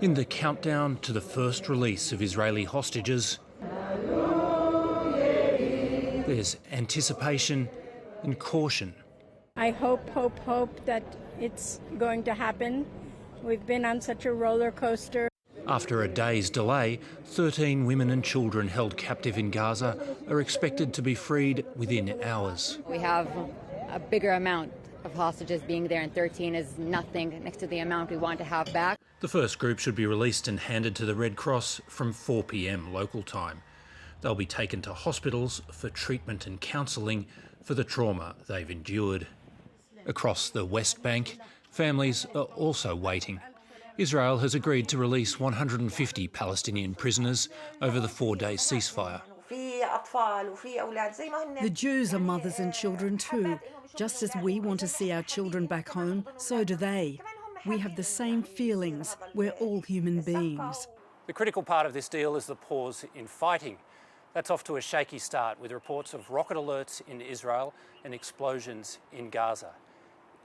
In the countdown to the first release of Israeli hostages, there's anticipation and caution. I hope that it's going to happen. We've been on such a roller coaster. After a day's delay, 13 women and children held captive in Gaza are expected to be freed within hours. We have a bigger amount of hostages being there, and 13 is nothing next to the amount we want to have back. The first group should be released and handed to the Red Cross from 4 p.m. local time. They'll be taken to hospitals for treatment and counselling for the trauma they've endured. Across the West Bank, families are also waiting. Israel has agreed to release 150 Palestinian prisoners over the 4-day ceasefire. The Jews are mothers and children too. Just as we want to see our children back home, so do they. We have the same feelings. We're all human beings. The critical part of this deal is the pause in fighting. That's off to a shaky start with reports of rocket alerts in Israel and explosions in Gaza.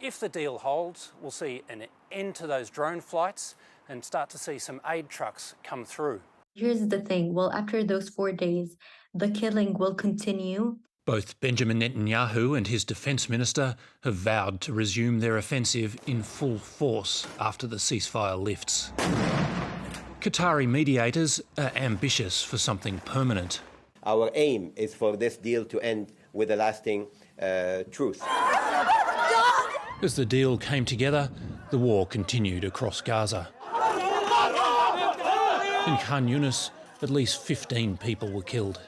If the deal holds, we'll see an end to those drone flights and start to see some aid trucks come through. Here's the thing. Well, after those 4 days, the killing will continue. Both Benjamin Netanyahu and his defence minister have vowed to resume their offensive in full force after the ceasefire lifts. Qatari mediators are ambitious for something permanent. Our aim is for this deal to end with a lasting truce. As the deal came together, the war continued across Gaza. In Khan Yunis, at least 15 people were killed.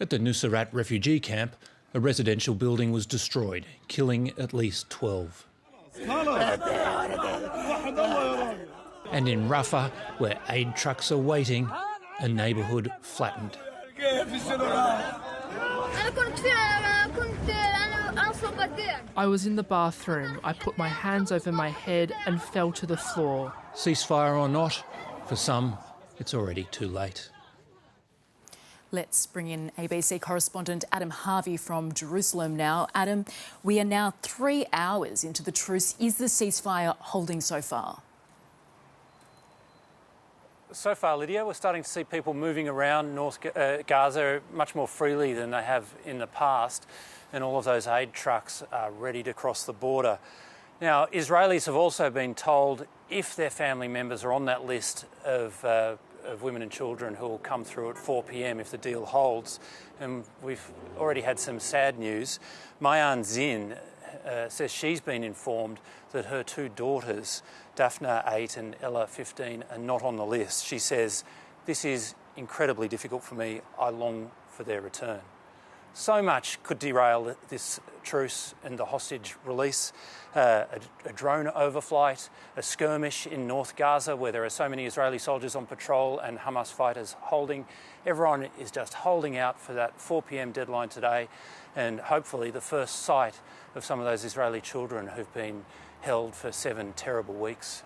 At the Nuseirat refugee camp, a residential building was destroyed, killing at least 12. And in Rafah, where aid trucks are waiting, a neighbourhood flattened. I was in the bathroom. I put my hands over my head and fell to the floor. Ceasefire or not, for some, it's already too late. Let's bring in ABC correspondent Adam Harvey from Jerusalem now. Adam, we are now 3 hours into the truce. Is the ceasefire holding so far? So far, Lydia, we're starting to see people moving around North Gaza much more freely than they have in the past, and all of those aid trucks are ready to cross the border. Now, Israelis have also been told if their family members are on that list of women and children who will come through at 4 p.m. if the deal holds. And we've already had some sad news. Mayan Zin says she's been informed that her 2 daughters, Daphna 8 and Ella 15, are not on the list. She says, "This is incredibly difficult for me. I long for their return." So much could derail this truce and the hostage release. A drone overflight, a skirmish in North Gaza where there are so many Israeli soldiers on patrol and Hamas fighters holding. Everyone is just holding out for that 4 p.m. deadline today, and hopefully the first sight of some of those Israeli children who've been held for 7 terrible weeks